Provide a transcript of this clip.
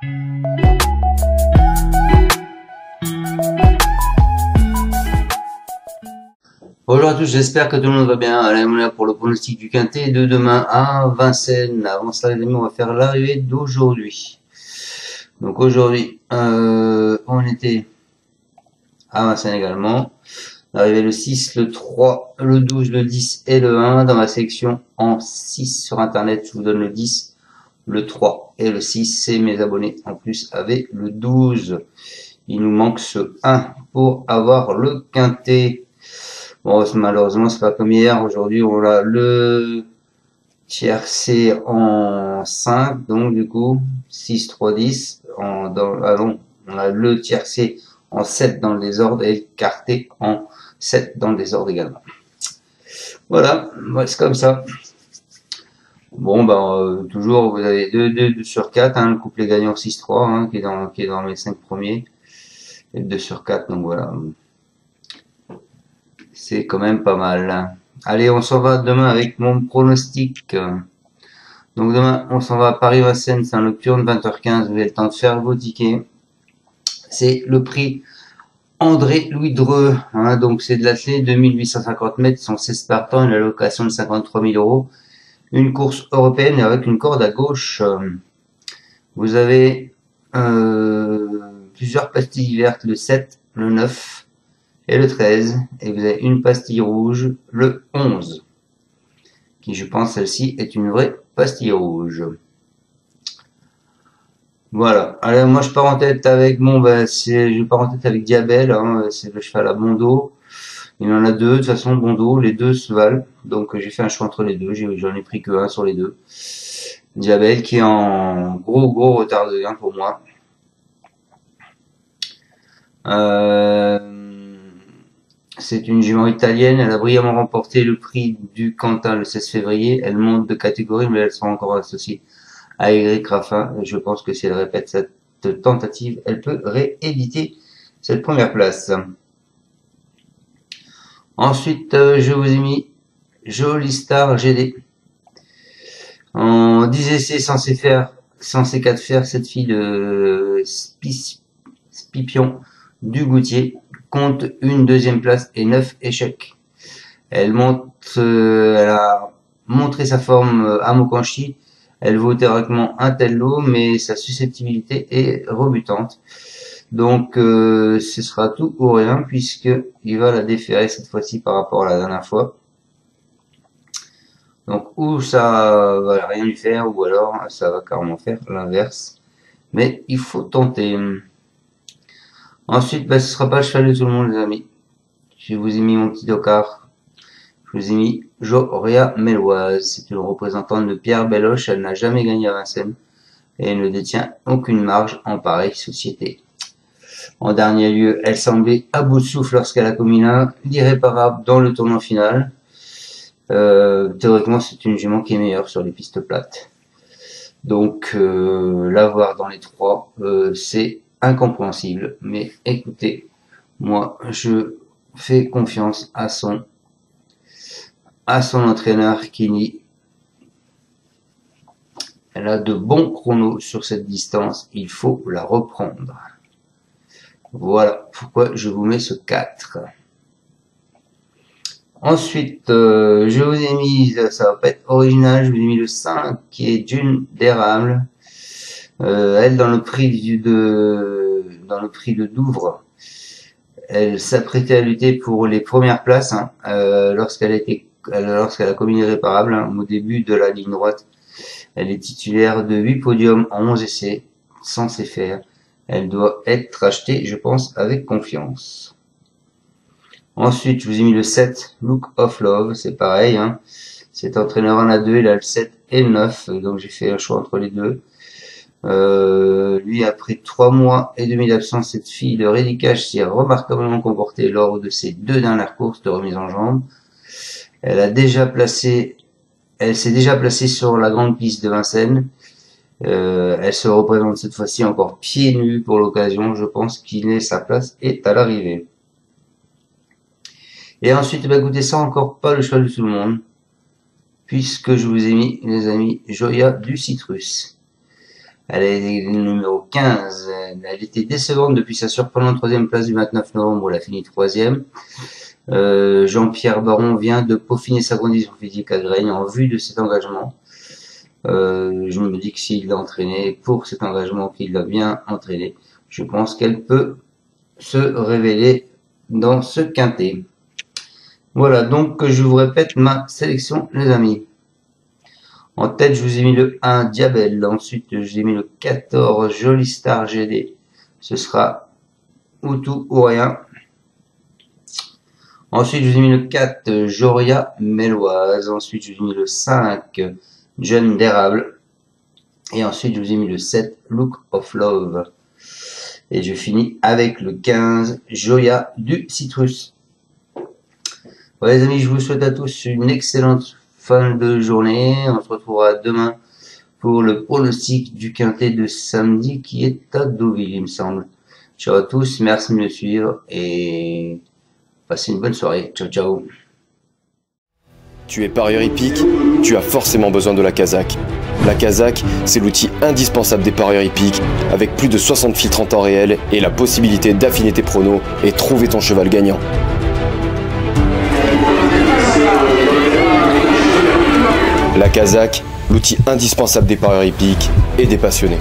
Bonjour à tous, j'espère que tout le monde va bien. Allez, on est là pour le pronostic du quintet de demain à Vincennes. Avant cela, les amis, on va faire l'arrivée d'aujourd'hui. Donc aujourd'hui, on était à Vincennes également. L'arrivée le 6, le 3, le 12, le 10 et le 1. Dans ma sélection en 6 sur internet, je vous donne le 10, le 3 et le 6. C'est mes abonnés en plus avec le 12. Il nous manque ce 1 pour avoir le quintet. Bon, malheureusement, c'est pas comme hier. Aujourd'hui, on a le tiercé en 5, donc du coup, 6, 3, 10. On a le tiercé en 7 dans le désordre et le quartet en 7 dans le désordre également. Voilà, c'est comme ça. Bon, toujours, vous avez 2 sur 4, hein, le couplet gagnant 6-3, hein, qui est dans les 5 premiers. Et 2 sur 4, donc voilà. C'est quand même pas mal. Allez, on s'en va demain avec mon pronostic. Donc demain, on s'en va à Paris-Vincennes, c'est un nocturne, 20h15, vous avez le temps de faire vos tickets. C'est le prix André-Louis Dreux, hein, donc c'est de l'athlète, 2850 mètres, sont 16 partants, une allocation de 53 000 euros. Une course européenne avec une corde à gauche. Vous avez plusieurs pastilles vertes, le 7, le 9 et le 13, et vous avez une pastille rouge, le 11, qui je pense celle-ci est une vraie pastille rouge. Voilà. Alors moi je pars en tête avec je pars en tête avec Diabel, hein, c'est le cheval à bon dos. Il en a deux, de toute façon bon dos, les deux se valent. Donc j'ai fait un choix entre les deux, j'en ai pris que un sur les deux. Diabel qui est en gros retard de gain pour moi. C'est une jument italienne, elle a brillamment remporté le prix du Cantal le 16 février. Elle monte de catégorie, mais elle sera encore associée à Eric Raffin. Je pense que si elle répète cette tentative, elle peut rééditer cette première place. Ensuite, je vous ai mis Jolie Star GD. En 10 essais censé 4 faire, cette fille de Spipion du Goutier compte une deuxième place et 9 échecs. Elle a montré sa forme à Mokanchi. Elle vaut théoriquement un tel lot, mais sa susceptibilité est rebutante. Donc, ce sera tout ou rien, puisque il va la déférer cette fois-ci par rapport à la dernière fois. Donc, ou ça va rien lui faire, ou alors ça va carrément faire l'inverse. Mais il faut tenter. Ensuite, ce sera pas le cheval de tout le monde, les amis. Je vous ai mis mon petit docard. Je vous ai mis Joria Méloise. C'est une représentante de Pierre Belloche. Elle n'a jamais gagné à Vincennes et ne détient aucune marge en pareille société. En dernier lieu, elle semblait à bout de souffle lorsqu'elle a commis l'irréparable dans le tournoi final. Théoriquement, c'est une jument qui est meilleure sur les pistes plates. Donc, l'avoir dans les trois, c'est incompréhensible. Mais écoutez, moi, je fais confiance à son entraîneur Kini. Elle a de bons chronos sur cette distance. Il faut la reprendre. Voilà pourquoi je vous mets ce 4. Ensuite, je vous ai mis, ça va pas être original, je vous ai mis le 5 qui est Dune d'érable. Elle dans le prix de Douvres, elle s'apprêtait à lutter pour les premières places, hein, lorsqu'elle a commis l'irréparable, hein, au début de la ligne droite. Elle est titulaire de 8 podiums en 11 essais, censée faire. Elle doit être achetée, je pense, avec confiance. Ensuite, je vous ai mis le 7, Look of Love, c'est pareil, hein. Cet entraîneur en a deux, il a le 7 et le 9, donc j'ai fait un choix entre les deux. Lui, après 3 mois et demi d'absence, cette fille de Rédicage s'est remarquablement comportée lors de ses 2 dernières courses de remise en jambe. Elle s'est déjà placée sur la grande piste de Vincennes. Elle se représente cette fois-ci encore pieds nus pour l'occasion. Je pense sa place est à l'arrivée. Et ensuite, écoutez, ça encore pas le cheval de tout le monde, puisque je vous ai mis, les amis, Joya du Citrus. Elle est le numéro 15. Elle était décevante depuis sa surprenante troisième place du 29 novembre où elle a fini troisième. Jean-Pierre Baron vient de peaufiner sa condition physique à Graigne en vue de cet engagement. Je me dis que s'il l'a entraîné pour cet engagement, qu'il l'a bien entraîné, je pense qu'elle peut se révéler dans ce quintet. Voilà, donc je vous répète ma sélection, les amis. En tête, je vous ai mis le 1 Diabel. Ensuite, je vous ai mis le 14 Joli Star GD. Ce sera ou tout ou rien. Ensuite, je vous ai mis le 4 Joria Méloise. Ensuite, je vous ai mis le 5 Jeune d'érable. Et ensuite, je vous ai mis le 7 Look of Love. Et je finis avec le 15 Joya du Citrus. Voilà les amis, je vous souhaite à tous une excellente fin de journée. On se retrouvera demain pour le pronostic du quintet de samedi qui est à Deauville, il me semble. Ciao à tous, merci de me suivre et passez une bonne soirée. Ciao, ciao. Tu es parieur hippique, tu as forcément besoin de la Kazakh. La Kazakh, c'est l'outil indispensable des parieurs hippiques, avec plus de 60 filtres en temps réel et la possibilité d'affiner tes pronos et trouver ton cheval gagnant. La Kazakh, l'outil indispensable des parieurs hippiques et des passionnés.